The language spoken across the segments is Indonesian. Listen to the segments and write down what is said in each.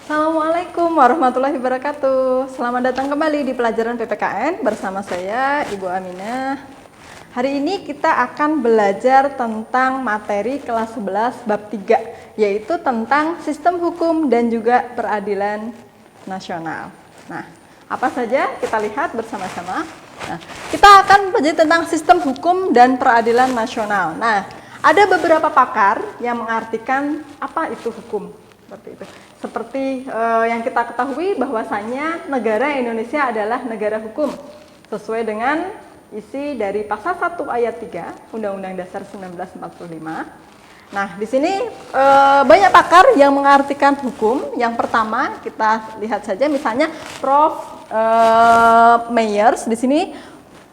Assalamualaikum warahmatullahi wabarakatuh. Selamat datang kembali di pelajaran PPKN bersama saya Ibu Aminah. Hari ini kita akan belajar tentang materi kelas 11 bab 3, yaitu tentang sistem hukum dan juga peradilan nasional. Nah, apa saja kita lihat bersama-sama. Nah, kita akan belajar tentang sistem hukum dan peradilan nasional. Nah, ada beberapa pakar yang mengartikan apa itu hukum. Seperti yang kita ketahui bahwasanya negara Indonesia adalah negara hukum sesuai dengan isi dari pasal 1 ayat 3 Undang-Undang Dasar 1945. Nah, di sini banyak pakar yang mengartikan hukum. Yang pertama kita lihat saja misalnya Prof. Myers di sini.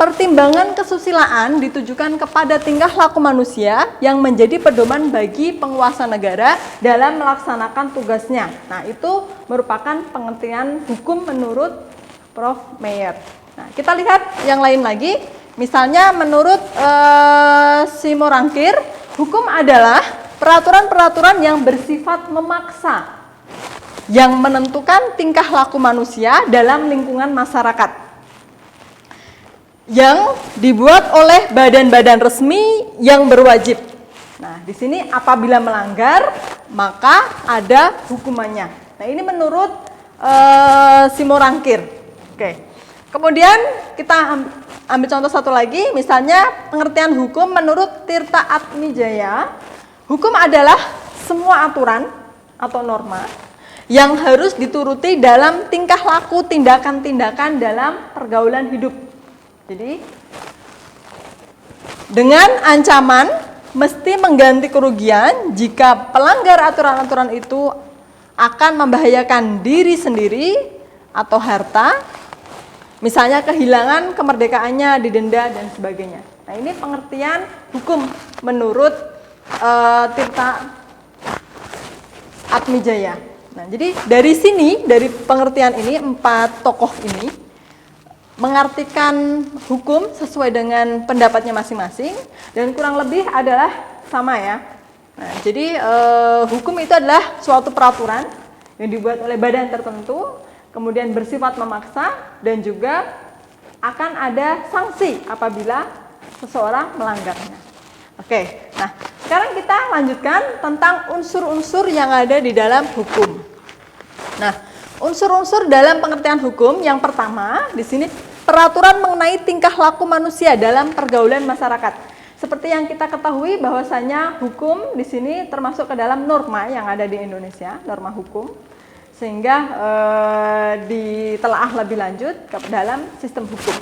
Pertimbangan kesusilaan ditujukan kepada tingkah laku manusia yang menjadi pedoman bagi penguasa negara dalam melaksanakan tugasnya. Nah, itu merupakan pengertian hukum menurut Prof. Meyer. Nah, kita lihat yang lain lagi. Misalnya menurut Simorangkir, hukum adalah peraturan-peraturan yang bersifat memaksa yang menentukan tingkah laku manusia dalam lingkungan masyarakat, yang dibuat oleh badan-badan resmi yang berwajib. Nah, di sini apabila melanggar, maka ada hukumannya. Nah, ini menurut Simorangkir. Oke. Kemudian kita ambil contoh satu lagi, misalnya pengertian hukum menurut Tirta Atmijaya. Hukum adalah semua aturan atau norma yang harus dituruti dalam tingkah laku tindakan-tindakan dalam pergaulan hidup. Jadi, dengan ancaman mesti mengganti kerugian jika pelanggar aturan-aturan itu akan membahayakan diri sendiri atau harta, misalnya kehilangan kemerdekaannya, didenda, dan sebagainya. Nah, ini pengertian hukum menurut Tirta Atmijaya. Nah, jadi dari sini, dari pengertian ini, 4 tokoh ini mengartikan hukum sesuai dengan pendapatnya masing-masing dan kurang lebih adalah sama ya. Nah, jadi hukum itu adalah suatu peraturan yang dibuat oleh badan tertentu, kemudian bersifat memaksa dan juga akan ada sanksi apabila seseorang melanggarnya. Oke, nah sekarang kita lanjutkan tentang unsur-unsur yang ada di dalam hukum. Nah, unsur-unsur dalam pengertian hukum yang pertama di sini peraturan mengenai tingkah laku manusia dalam pergaulan masyarakat. Seperti yang kita ketahui bahwasanya hukum di sini termasuk ke dalam norma yang ada di Indonesia, norma hukum, sehingga ditelaah lebih lanjut ke dalam sistem hukum.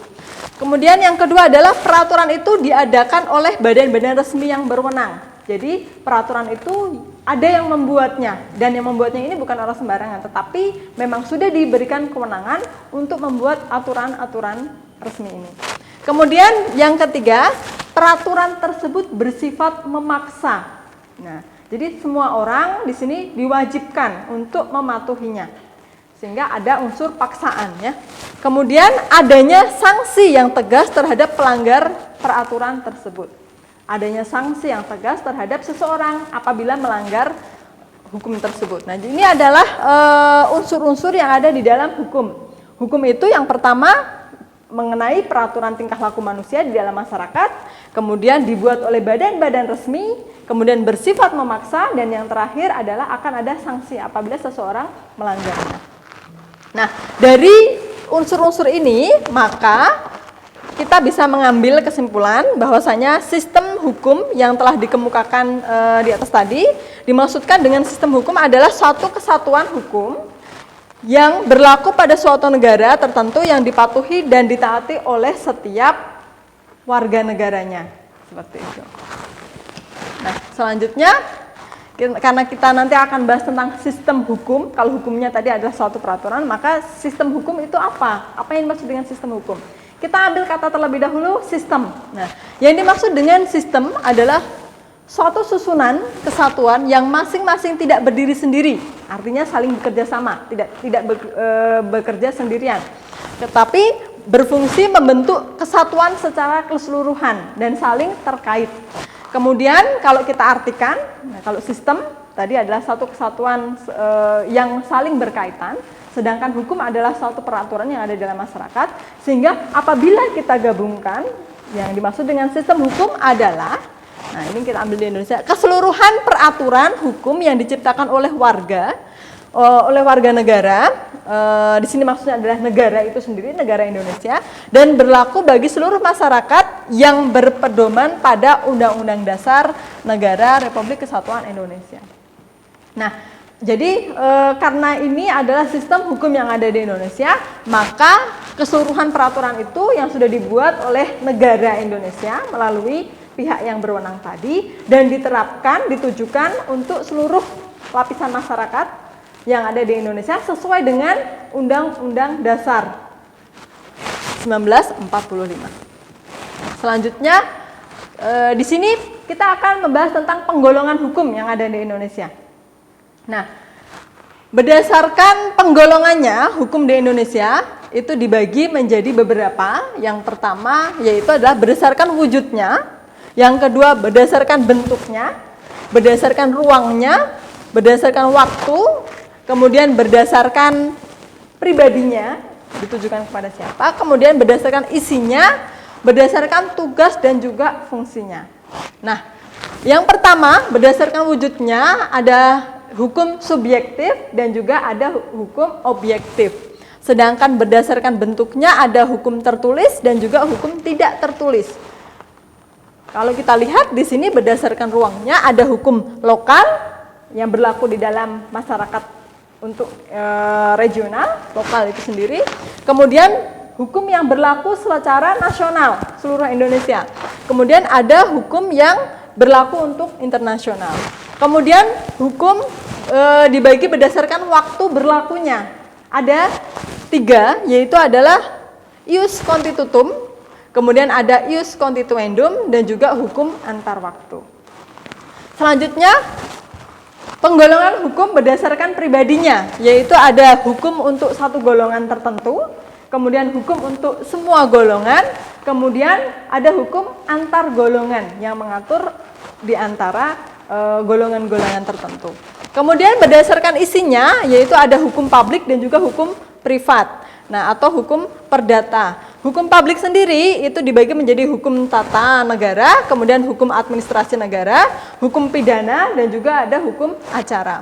Kemudian yang kedua adalah peraturan itu diadakan oleh badan-badan resmi yang berwenang. Jadi peraturan itu ada yang membuatnya, dan yang membuatnya ini bukan orang sembarangan, tetapi memang sudah diberikan kewenangan untuk membuat aturan-aturan resmi ini. Kemudian yang ketiga, peraturan tersebut bersifat memaksa. Nah, jadi semua orang di sini diwajibkan untuk mematuhinya, sehingga ada unsur paksaan ya. Kemudian adanya sanksi yang tegas terhadap pelanggar peraturan tersebut. Adanya sanksi yang tegas terhadap seseorang apabila melanggar hukum tersebut. Nah, ini adalah unsur-unsur yang ada di dalam hukum. Hukum itu yang pertama mengenai peraturan tingkah laku manusia di dalam masyarakat, kemudian dibuat oleh badan-badan resmi, kemudian bersifat memaksa, dan yang terakhir adalah akan ada sanksi apabila seseorang melanggarnya. Nah, dari unsur-unsur ini maka kita bisa mengambil kesimpulan bahwasanya sistem hukum yang telah dikemukakan di atas tadi, dimaksudkan dengan sistem hukum adalah suatu kesatuan hukum yang berlaku pada suatu negara tertentu yang dipatuhi dan ditaati oleh setiap warga negaranya. Seperti itu. Nah, selanjutnya karena kita nanti akan bahas tentang sistem hukum, kalau hukumnya tadi adalah suatu peraturan, maka sistem hukum itu apa? Apa yang dimaksud dengan sistem hukum? Kita ambil kata terlebih dahulu sistem. Nah, yang dimaksud dengan sistem adalah suatu susunan kesatuan yang masing-masing tidak berdiri sendiri, artinya saling bekerja sama, tidak bekerja sendirian, tetapi berfungsi membentuk kesatuan secara keseluruhan dan saling terkait. Kemudian kalau kita artikan, nah kalau sistem tadi adalah satu kesatuan yang saling berkaitan, sedangkan hukum adalah suatu peraturan yang ada dalam masyarakat, sehingga apabila kita gabungkan, yang dimaksud dengan sistem hukum adalah, nah ini kita ambil di Indonesia, keseluruhan peraturan hukum yang diciptakan oleh warga negara, di sini maksudnya adalah negara itu sendiri, negara Indonesia, dan berlaku bagi seluruh masyarakat yang berpedoman pada Undang-Undang Dasar Negara Republik Kesatuan Indonesia. Nah, jadi karena ini adalah sistem hukum yang ada di Indonesia, maka keseluruhan peraturan itu yang sudah dibuat oleh negara Indonesia melalui pihak yang berwenang tadi dan ditujukan untuk seluruh lapisan masyarakat yang ada di Indonesia sesuai dengan Undang-Undang Dasar 1945. Selanjutnya di sini kita akan membahas tentang penggolongan hukum yang ada di Indonesia. Nah, berdasarkan penggolongannya hukum di Indonesia itu dibagi menjadi beberapa. Yang pertama yaitu adalah berdasarkan wujudnya, yang kedua berdasarkan bentuknya, berdasarkan ruangnya, berdasarkan waktu, kemudian berdasarkan pribadinya, ditujukan kepada siapa, kemudian berdasarkan isinya, berdasarkan tugas dan juga fungsinya. Nah, yang pertama berdasarkan wujudnya ada hukum subjektif dan juga ada hukum objektif. Sedangkan berdasarkan bentuknya ada hukum tertulis dan juga hukum tidak tertulis. Kalau kita lihat di sini berdasarkan ruangnya ada hukum lokal yang berlaku di dalam masyarakat untuk regional, lokal itu sendiri. Kemudian hukum yang berlaku secara nasional, seluruh Indonesia. Kemudian ada hukum yang berlaku untuk internasional. Kemudian hukum dibagi berdasarkan waktu berlakunya. Ada 3, yaitu adalah ius constitutum, kemudian ada ius constituendum, dan juga hukum antar waktu. Selanjutnya, penggolongan hukum berdasarkan pribadinya, yaitu ada hukum untuk satu golongan tertentu, kemudian hukum untuk semua golongan, kemudian ada hukum antar golongan yang mengatur di antara golongan-golongan tertentu. Kemudian berdasarkan isinya, yaitu ada hukum publik dan juga hukum privat, nah atau hukum perdata. Hukum publik sendiri itu dibagi menjadi hukum tata negara, kemudian hukum administrasi negara, hukum pidana, dan juga ada hukum acara.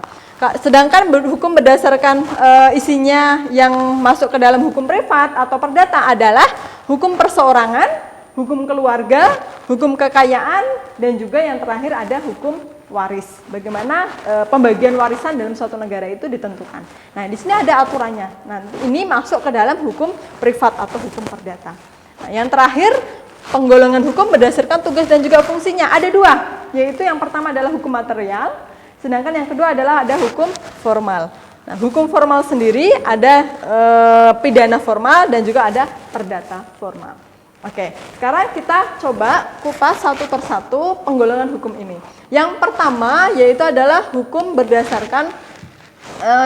Sedangkan hukum berdasarkan isinya yang masuk ke dalam hukum privat atau perdata adalah hukum perseorangan, hukum keluarga, hukum kekayaan, dan juga yang terakhir ada hukum waris. Bagaimana pembagian warisan dalam suatu negara itu ditentukan. Nah, di sini ada aturannya. Nah, ini masuk ke dalam hukum privat atau hukum perdata. Nah, yang terakhir penggolongan hukum berdasarkan tugas dan juga fungsinya. Ada 2, yaitu yang pertama adalah hukum material, sedangkan yang kedua adalah ada hukum formal. Nah, hukum formal sendiri ada pidana formal dan juga ada perdata formal. Oke, sekarang kita coba kupas satu persatu penggolongan hukum ini. Yang pertama yaitu adalah hukum berdasarkan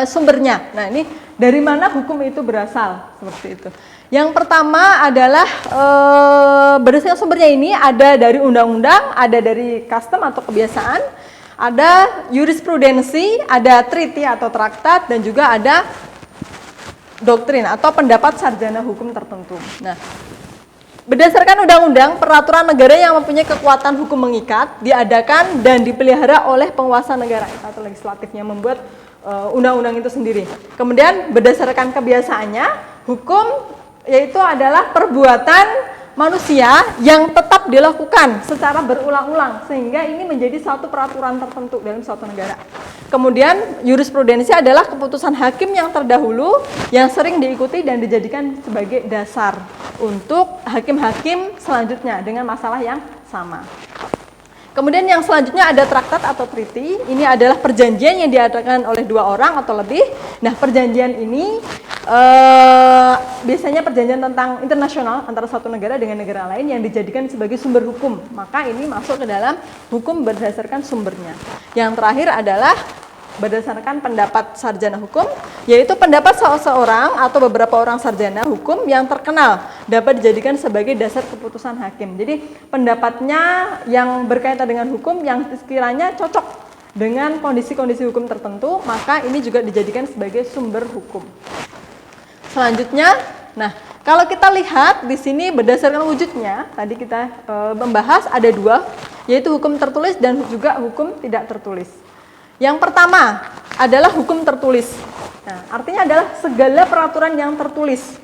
sumbernya. Nah, ini dari mana hukum itu berasal, seperti itu. Yang pertama adalah berdasarkan sumbernya ini ada dari undang-undang, ada dari custom atau kebiasaan, ada jurisprudensi, ada treaty atau traktat, dan juga ada doktrin atau pendapat sarjana hukum tertentu. Nah, berdasarkan undang-undang, peraturan negara yang mempunyai kekuatan hukum mengikat diadakan dan dipelihara oleh penguasa negara atau legislatif yang membuat undang-undang itu sendiri. Kemudian berdasarkan kebiasaannya, hukum yaitu adalah perbuatan manusia yang tetap dilakukan secara berulang-ulang sehingga ini menjadi satu peraturan tertentu dalam suatu negara. Kemudian jurisprudensi adalah keputusan hakim yang terdahulu yang sering diikuti dan dijadikan sebagai dasar untuk hakim-hakim selanjutnya dengan masalah yang sama. Kemudian yang selanjutnya ada traktat atau treaty. Ini adalah perjanjian yang diadakan oleh 2 orang atau lebih. Nah, perjanjian ini biasanya perjanjian tentang internasional antara satu negara dengan negara lain yang dijadikan sebagai sumber hukum. Maka ini masuk ke dalam hukum berdasarkan sumbernya. Yang terakhir adalah berdasarkan pendapat sarjana hukum, yaitu pendapat seseorang atau beberapa orang sarjana hukum yang terkenal dapat dijadikan sebagai dasar keputusan hakim. Jadi pendapatnya yang berkaitan dengan hukum yang sekiranya cocok dengan kondisi-kondisi hukum tertentu, maka ini juga dijadikan sebagai sumber hukum. Selanjutnya, nah kalau kita lihat di sini berdasarkan wujudnya, tadi kita membahas ada dua, yaitu hukum tertulis dan juga hukum tidak tertulis. Yang pertama adalah hukum tertulis. Nah, artinya adalah segala peraturan yang tertulis,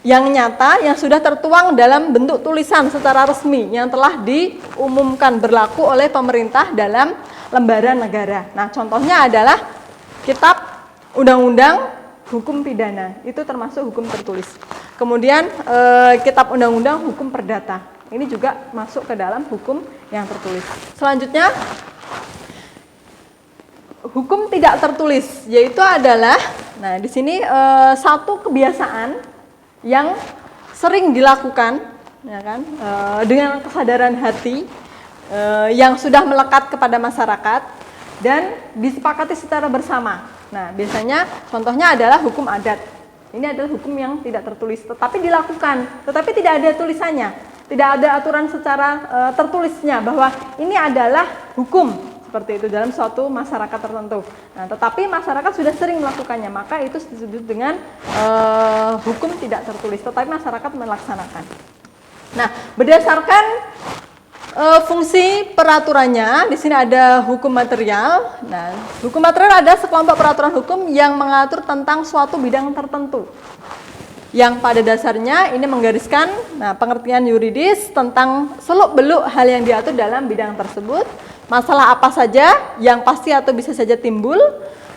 yang nyata, yang sudah tertuang dalam bentuk tulisan secara resmi, yang telah diumumkan berlaku oleh pemerintah dalam lembaran negara. Nah, contohnya adalah kitab undang-undang hukum pidana, itu termasuk hukum tertulis. Kemudian kitab undang-undang hukum perdata, ini juga masuk ke dalam hukum yang tertulis. Selanjutnya, hukum tidak tertulis, yaitu adalah, nah di sini satu kebiasaan yang sering dilakukan, ya kan, dengan kesadaran hati yang sudah melekat kepada masyarakat dan disepakati secara bersama. Nah, biasanya contohnya adalah hukum adat. Ini adalah hukum yang tidak tertulis, tetapi dilakukan, tetapi tidak ada tulisannya, tidak ada aturan secara tertulisnya bahwa ini adalah hukum seperti itu dalam suatu masyarakat tertentu. Nah, tetapi masyarakat sudah sering melakukannya, maka itu disebut dengan hukum tidak tertulis, tetapi masyarakat melaksanakan. Nah, berdasarkan fungsi peraturannya, di sini ada hukum material. Nah, hukum material ada sekelompok peraturan hukum yang mengatur tentang suatu bidang tertentu, yang pada dasarnya ini menggariskan pengertian yuridis tentang seluk-beluk hal yang diatur dalam bidang tersebut, masalah apa saja yang pasti atau bisa saja timbul,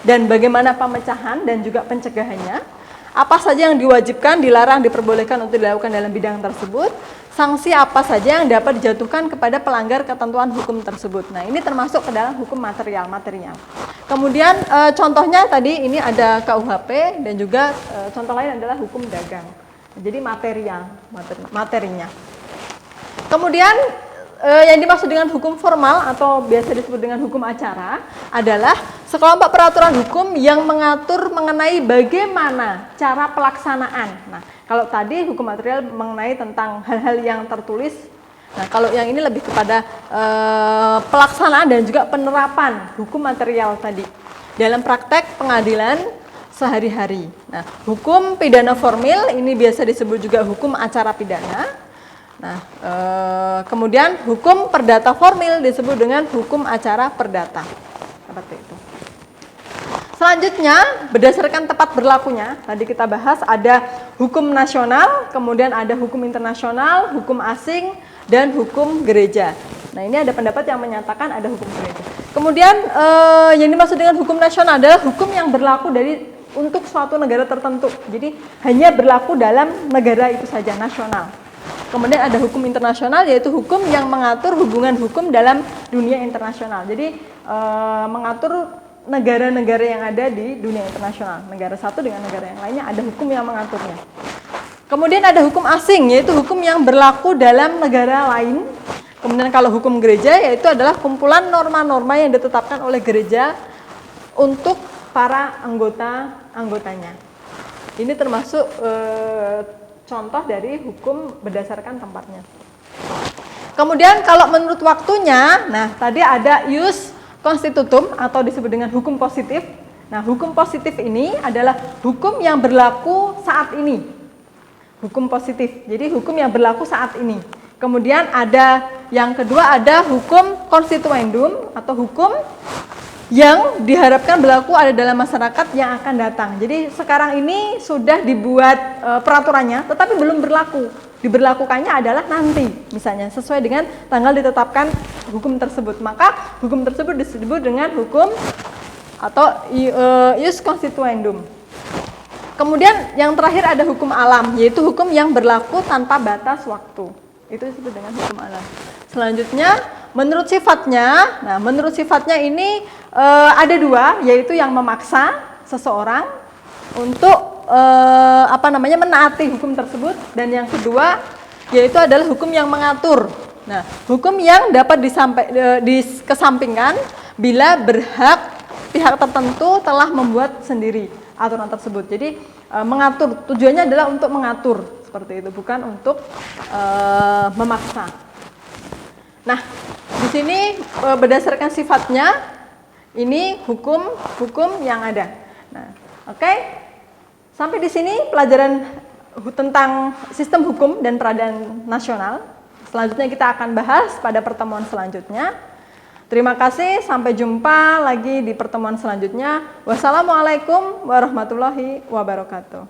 dan bagaimana pemecahan dan juga pencegahannya, apa saja yang diwajibkan, dilarang, diperbolehkan untuk dilakukan dalam bidang tersebut, sanksi apa saja yang dapat dijatuhkan kepada pelanggar ketentuan hukum tersebut. Nah, ini termasuk ke dalam hukum material. Kemudian contohnya tadi ini ada KUHP dan juga contoh lain adalah hukum dagang. Jadi materinya. Kemudian yang dimaksud dengan hukum formal atau biasa disebut dengan hukum acara adalah sekelompok peraturan hukum yang mengatur mengenai bagaimana cara pelaksanaan. Nah, kalau tadi hukum material mengenai tentang hal-hal yang tertulis, nah kalau yang ini lebih kepada pelaksanaan dan juga penerapan hukum material tadi dalam praktek pengadilan sehari-hari. Nah, hukum pidana formil ini biasa disebut juga hukum acara pidana. Nah, kemudian hukum perdata formil disebut dengan hukum acara perdata. Seperti itu. Selanjutnya, berdasarkan tepat berlakunya, tadi kita bahas ada hukum nasional, kemudian ada hukum internasional, hukum asing, dan hukum gereja. Nah, ini ada pendapat yang menyatakan ada hukum gereja. Kemudian, yang dimaksud dengan hukum nasional adalah hukum yang berlaku untuk suatu negara tertentu. Jadi, hanya berlaku dalam negara itu saja, nasional. Kemudian ada hukum internasional, yaitu hukum yang mengatur hubungan hukum dalam dunia internasional. Jadi mengatur negara-negara yang ada di dunia internasional. Negara satu dengan negara yang lainnya ada hukum yang mengaturnya. Kemudian ada hukum asing, yaitu hukum yang berlaku dalam negara lain. Kemudian kalau hukum gereja, yaitu adalah kumpulan norma-norma yang ditetapkan oleh gereja untuk para anggotanya. Ini termasuk contoh dari hukum berdasarkan tempatnya. Kemudian kalau menurut waktunya, nah tadi ada ius constitutum atau disebut dengan hukum positif. Nah, hukum positif ini adalah hukum yang berlaku saat ini. Hukum positif, jadi hukum yang berlaku saat ini. Kemudian ada yang kedua ada hukum constituendum atau hukum yang diharapkan berlaku ada dalam masyarakat yang akan datang. Jadi sekarang ini sudah dibuat peraturannya, tetapi belum berlaku. Diberlakukannya adalah nanti, misalnya sesuai dengan tanggal ditetapkan hukum tersebut. Maka hukum tersebut disebut dengan hukum atau ius constituendum. Kemudian yang terakhir ada hukum alam, yaitu hukum yang berlaku tanpa batas waktu. Itu disebut dengan hukum alam. Selanjutnya, menurut sifatnya ini ada dua, yaitu yang memaksa seseorang untuk menaati hukum tersebut, dan yang kedua yaitu adalah hukum yang mengatur. Nah, hukum yang dapat dikesampingkan bila pihak tertentu telah membuat sendiri aturan tersebut. Jadi mengatur, tujuannya adalah untuk mengatur seperti itu, bukan untuk memaksa. Nah, Di sini berdasarkan sifatnya, ini hukum yang ada. Nah, oke. Sampai di sini pelajaran tentang sistem hukum dan peradilan nasional. Selanjutnya kita akan bahas pada pertemuan selanjutnya. Terima kasih, sampai jumpa lagi di pertemuan selanjutnya. Wassalamualaikum warahmatullahi wabarakatuh.